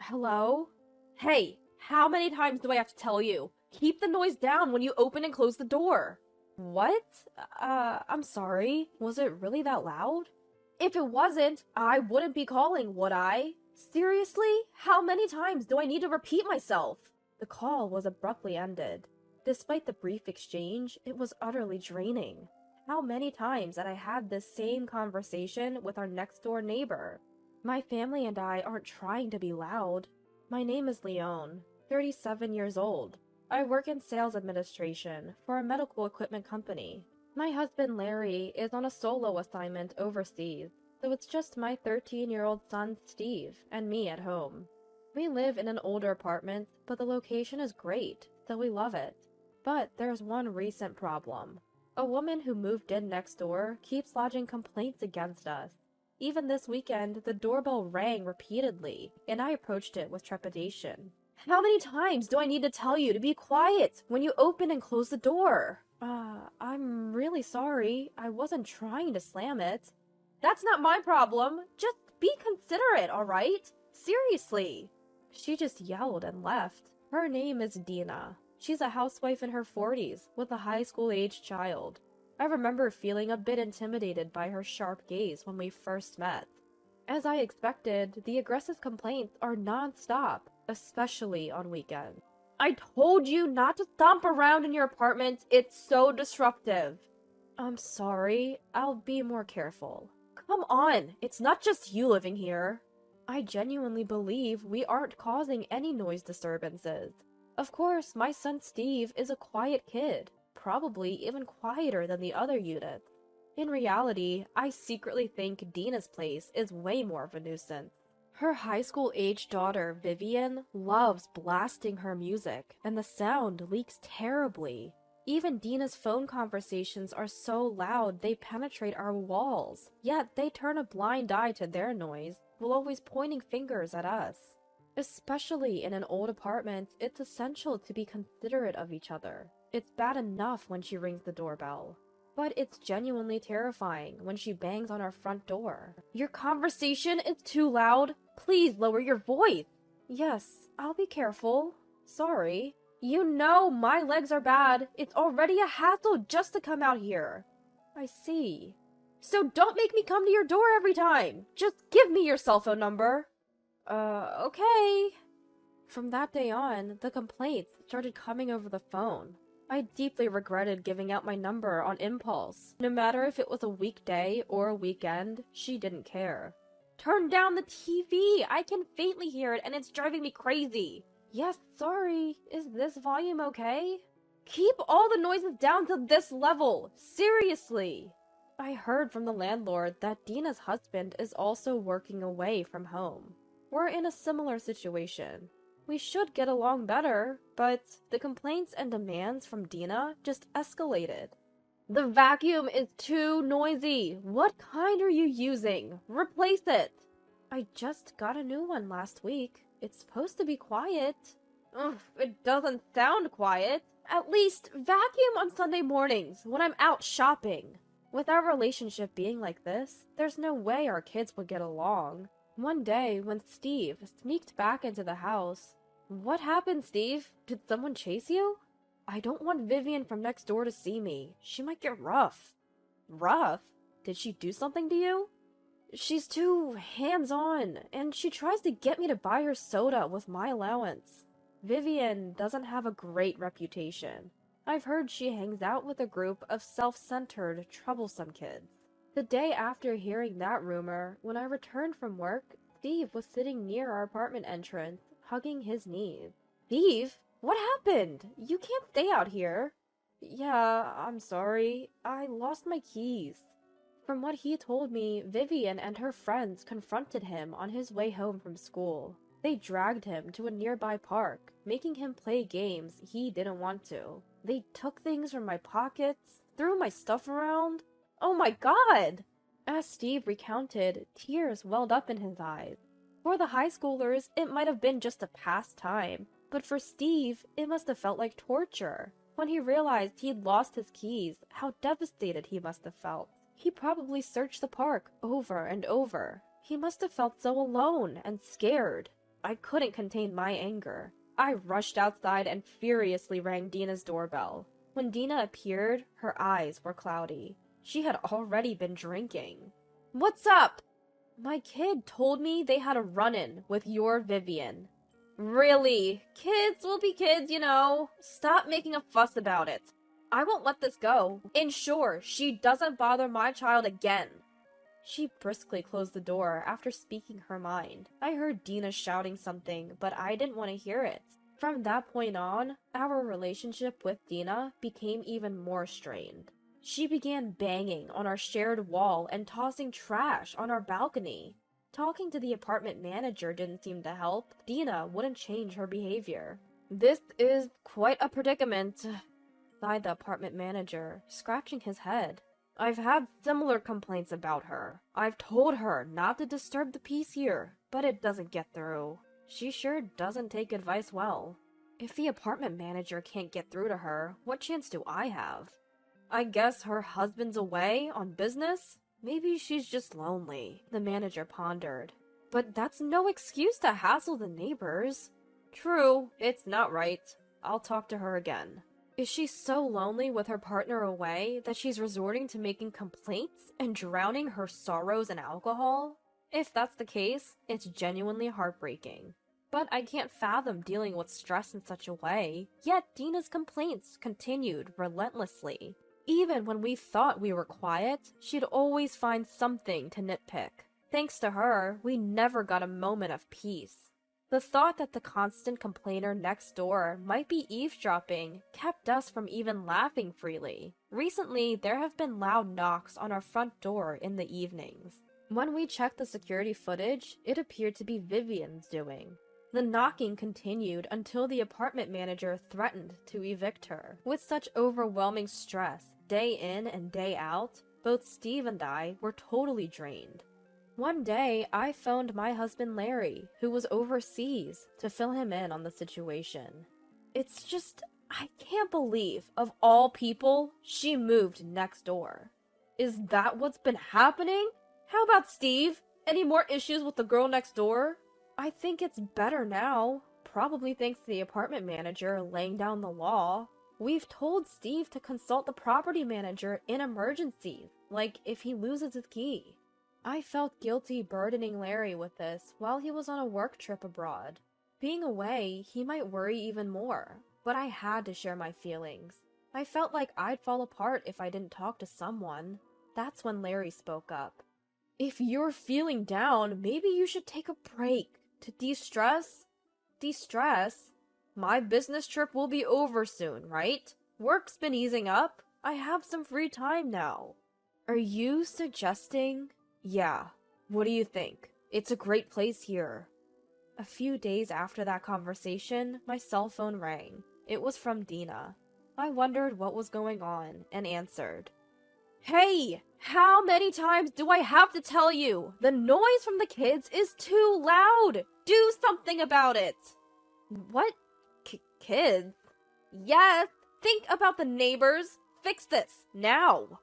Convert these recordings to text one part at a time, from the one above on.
Hello? Hey, how many times do I have to tell you? Keep the noise down when you open and close the door. What? I'm sorry. Was it really that loud? If it wasn't, I wouldn't be calling, would I? Seriously? How many times do I need to repeat myself? The call was abruptly ended. Despite the brief exchange, it was utterly draining. How many times had I had this same conversation with our next door neighbor? My family and I aren't trying to be loud. My name is Leone, 37 years old. I work in sales administration for a medical equipment company. My husband Larry is on a solo assignment overseas, so it's just my 13-year-old son Steve and me at home. We live in an older apartment, but the location is great, so we love it. But there's one recent problem. A woman who moved in next door keeps lodging complaints against us. Even this weekend, the doorbell rang repeatedly, and I approached it with trepidation. How many times do I need to tell you to be quiet when you open and close the door? I'm really sorry. I wasn't trying to slam it. That's not my problem. Just be considerate, alright? Seriously. She just yelled and left. Her name is Dina. She's a housewife in her 40s with a high school-aged child. I remember feeling a bit intimidated by her sharp gaze when we first met. As I expected, the aggressive complaints are non-stop, especially on weekends. I told you not to stomp around in your apartment. It's so disruptive. I'm sorry. I'll be more careful. Come on, it's not just you living here. I genuinely believe we aren't causing any noise disturbances. Of course, my son Steve is a quiet kid, probably even quieter than the other units. In reality, I secretly think Dina's place is way more of a nuisance. Her high school-aged daughter, Vivian, loves blasting her music, and the sound leaks terribly. Even Dina's phone conversations are so loud they penetrate our walls, yet they turn a blind eye to their noise, while always pointing fingers at us. Especially in an old apartment, it's essential to be considerate of each other. It's bad enough when she rings the doorbell, but it's genuinely terrifying when she bangs on our front door. Your conversation is too loud. Please lower your voice. Yes, I'll be careful. Sorry. You know my legs are bad. It's already a hassle just to come out here. I see. So don't make me come to your door every time. Just give me your cell phone number. Okay. From that day on, the complaints started coming over the phone. I deeply regretted giving out my number on impulse. No matter if it was a weekday or a weekend, she didn't care. Turn down the TV! I can faintly hear it and it's driving me crazy. Yes, sorry. Is this volume okay? Keep all the noises down to this level! Seriously! I heard from the landlord that Dina's husband is also working away from home. We're in a similar situation. We should get along better, but the complaints and demands from Dina just escalated. The vacuum is too noisy. What kind are you using? Replace it. I just got a new one last week. It's supposed to be quiet. Ugh, it doesn't sound quiet. At least vacuum on Sunday mornings when I'm out shopping. With our relationship being like this, there's no way our kids would get along. One day, when Steve sneaked back into the house. What happened, Steve? Did someone chase you? I don't want Vivian from next door to see me. She might get rough. Rough? Did she do something to you? She's too hands-on, and she tries to get me to buy her soda with my allowance. Vivian doesn't have a great reputation. I've heard she hangs out with a group of self-centered, troublesome kids. The day after hearing that rumor, when I returned from work, Steve was sitting near our apartment entrance, hugging his knees. Steve? What happened? You can't stay out here. Yeah, I'm sorry. I lost my keys. From what he told me, Vivian and her friends confronted him on his way home from school. They dragged him to a nearby park, making him play games he didn't want to. They took things from my pockets, threw my stuff around. Oh my God! As Steve recounted, tears welled up in his eyes. For the high schoolers, it might have been just a pastime, but for Steve, it must have felt like torture. When he realized he'd lost his keys, how devastated he must have felt. He probably searched the park over and over. He must have felt so alone and scared. I couldn't contain my anger. I rushed outside and furiously rang Dina's doorbell. When Dina appeared, her eyes were cloudy. She had already been drinking. "What's up?" "My kid told me they had a run-in with your Vivian." "Really? Kids will be kids, you know. Stop making a fuss about it. I won't let this go. Ensure she doesn't bother my child again." She briskly closed the door after speaking her mind. I heard Dina shouting something, but I didn't want to hear it. From that point on, our relationship with Dina became even more strained. She began banging on our shared wall and tossing trash on our balcony. Talking to the apartment manager didn't seem to help. Dina wouldn't change her behavior. "This is quite a predicament," sighed the apartment manager, scratching his head. "I've had similar complaints about her. I've told her not to disturb the peace here, but it doesn't get through. She sure doesn't take advice well. If the apartment manager can't get through to her, what chance do I have? I guess her husband's away on business? Maybe she's just lonely," the manager pondered. "But that's no excuse to hassle the neighbors." "True, it's not right. I'll talk to her again." "Is she so lonely with her partner away that she's resorting to making complaints and drowning her sorrows in alcohol? If that's the case, it's genuinely heartbreaking. But I can't fathom dealing with stress in such a way." Yet Dina's complaints continued relentlessly. Even when we thought we were quiet, she'd always find something to nitpick. Thanks to her, we never got a moment of peace. The thought that the constant complainer next door might be eavesdropping kept us from even laughing freely. Recently, there have been loud knocks on our front door in the evenings. When we checked the security footage, it appeared to be Vivian's doing. The knocking continued until the apartment manager threatened to evict her. With such overwhelming stress, day in and day out, both Steve and I were totally drained. One day, I phoned my husband Larry, who was overseas, to fill him in on the situation. It's just, I can't believe, of all people, she moved next door. Is that what's been happening? How about Steve? Any more issues with the girl next door? I think it's better now. Probably thanks to the apartment manager laying down the law. We've told Steve to consult the property manager in emergencies, like if he loses his key. I felt guilty burdening Larry with this while he was on a work trip abroad. Being away, he might worry even more, but I had to share my feelings. I felt like I'd fall apart if I didn't talk to someone. That's when Larry spoke up. "If you're feeling down, maybe you should take a break to de-stress." "De-stress? My business trip will be over soon, right? Work's been easing up. I have some free time now." "Are you suggesting—" "Yeah. What do you think? It's a great place here." A few days after that conversation, my cell phone rang. It was from Dina. I wondered what was going on and answered. "Hey! How many times do I have to tell you? The noise from the kids is too loud! Do something about it!" "What? Kids?" "Yes! Think about the neighbors! Fix this, now!"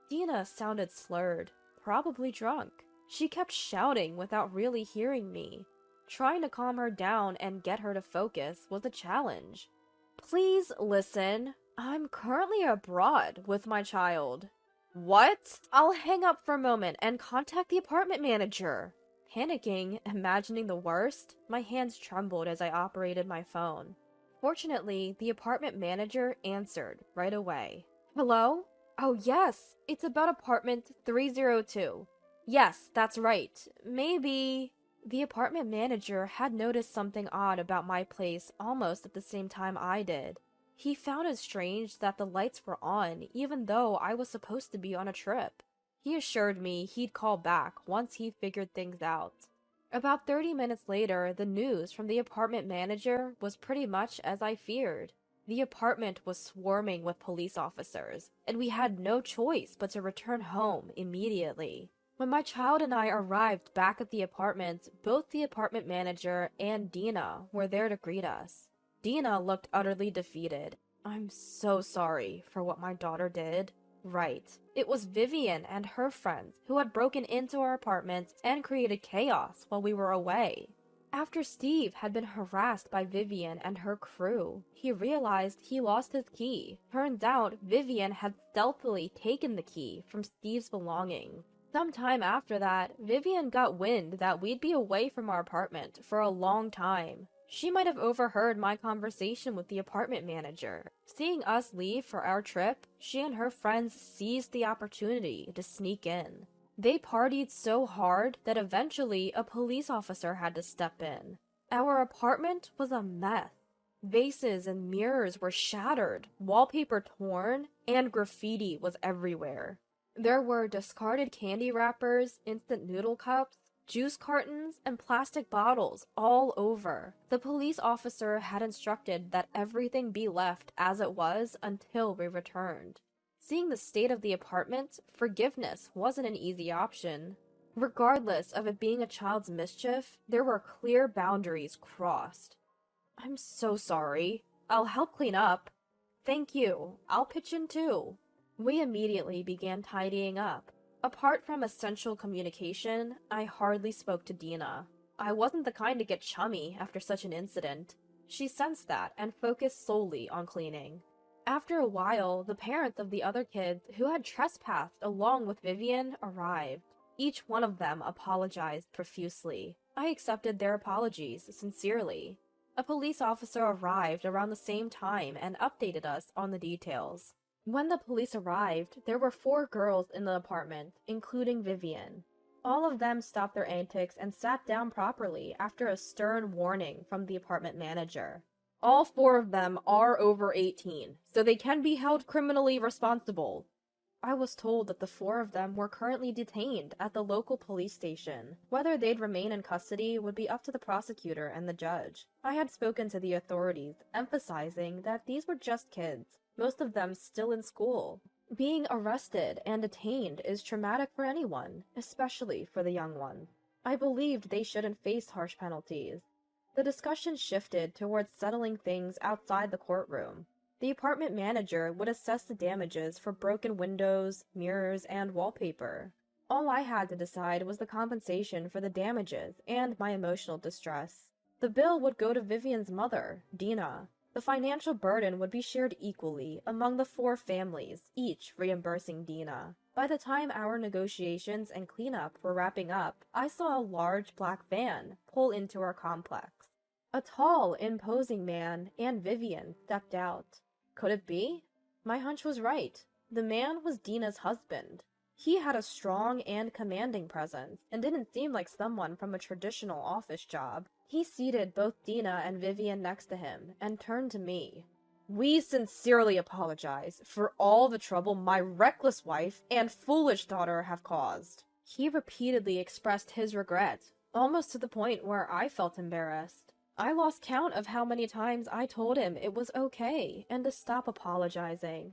Dina sounded slurred, probably drunk. She kept shouting without really hearing me. Trying to calm her down and get her to focus was a challenge. "Please listen. I'm currently abroad with my child." "What?" "I'll hang up for a moment and contact the apartment manager." Panicking, imagining the worst, my hands trembled as I operated my phone. Fortunately, the apartment manager answered right away. "Hello? Oh yes, it's about apartment 302. Yes, that's right. Maybe..." The apartment manager had noticed something odd about my place almost at the same time I did. He found it strange that the lights were on even though I was supposed to be on a trip. He assured me he'd call back once he figured things out. About 30 minutes later, the news from the apartment manager was pretty much as I feared. The apartment was swarming with police officers, and we had no choice but to return home immediately. When my child and I arrived back at the apartment, both the apartment manager and Dina were there to greet us. Dina looked utterly defeated. "I'm so sorry for what my daughter did." Right. It was Vivian and her friends who had broken into our apartment and created chaos while we were away. After Steve had been harassed by Vivian and her crew, he realized he lost his key. Turns out Vivian had stealthily taken the key from Steve's belongings. Sometime after that, Vivian got wind that we'd be away from our apartment for a long time. She might have overheard my conversation with the apartment manager. Seeing us leave for our trip, she and her friends seized the opportunity to sneak in. They partied so hard that eventually a police officer had to step in. Our apartment was a mess. Vases and mirrors were shattered, wallpaper torn, and graffiti was everywhere. There were discarded candy wrappers, instant noodle cups, juice cartons, and plastic bottles all over. The police officer had instructed that everything be left as it was until we returned. Seeing the state of the apartment, forgiveness wasn't an easy option. Regardless of it being a child's mischief, there were clear boundaries crossed. "I'm so sorry. I'll help clean up." "Thank you. I'll pitch in too." We immediately began tidying up. Apart from essential communication, I hardly spoke to Dina. I wasn't the kind to get chummy after such an incident. She sensed that and focused solely on cleaning. After a while, the parents of the other kids who had trespassed along with Vivian arrived. Each one of them apologized profusely. I accepted their apologies sincerely. A police officer arrived around the same time and updated us on the details. When the police arrived, there were 4 girls in the apartment, including Vivian. All of them stopped their antics and sat down properly after a stern warning from the apartment manager. All 4 of them are over 18, so they can be held criminally responsible. I was told that the 4 of them were currently detained at the local police station. Whether they'd remain in custody would be up to the prosecutor and the judge. I had spoken to the authorities, emphasizing that these were just kids, most of them still in school. Being arrested and detained is traumatic for anyone, especially for the young ones. I believed they shouldn't face harsh penalties. The discussion shifted towards settling things outside the courtroom. The apartment manager would assess the damages for broken windows, mirrors, and wallpaper. All I had to decide was the compensation for the damages and my emotional distress. The bill would go to Vivian's mother, Dina. The financial burden would be shared equally among the 4 families, each reimbursing Dina. By the time our negotiations and cleanup were wrapping up, I saw a large black van pull into our complex. A tall, imposing man and Vivian stepped out. Could it be? My hunch was right. The man was Dina's husband. He had a strong and commanding presence, and didn't seem like someone from a traditional office job. He seated both Dina and Vivian next to him, and turned to me. "We sincerely apologize for all the trouble my reckless wife and foolish daughter have caused." He repeatedly expressed his regret, almost to the point where I felt embarrassed. I lost count of how many times I told him it was okay and to stop apologizing.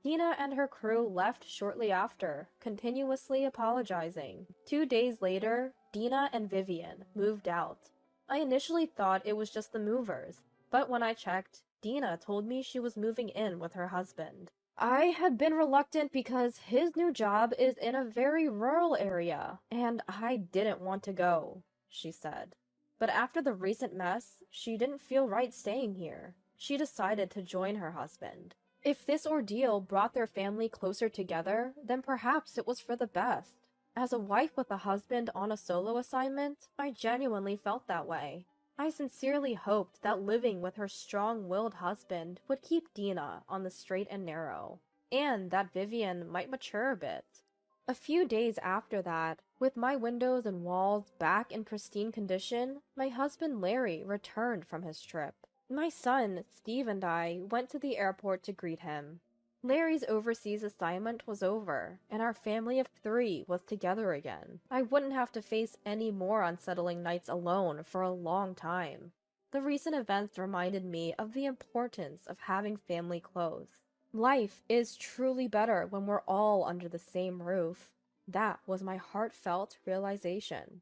Dina and her crew left shortly after, continuously apologizing. 2 days later, Dina and Vivian moved out. I initially thought it was just the movers, but when I checked, Dina told me she was moving in with her husband. I had been reluctant because his new job is in a very rural area, and I didn't want to go, she said. But after the recent mess, she didn't feel right staying here. She decided to join her husband. If this ordeal brought their family closer together, then perhaps it was for the best. As a wife with a husband on a solo assignment, I genuinely felt that way. I sincerely hoped that living with her strong-willed husband would keep Dina on the straight and narrow, and that Vivian might mature a bit. A few days after that, with my windows and walls back in pristine condition, my husband Larry returned from his trip. My son, Steve, and I went to the airport to greet him. Larry's overseas assignment was over, and our family of 3 was together again. I wouldn't have to face any more unsettling nights alone for a long time. The recent events reminded me of the importance of having family close. Life is truly better when we're all under the same roof. That was my heartfelt realization.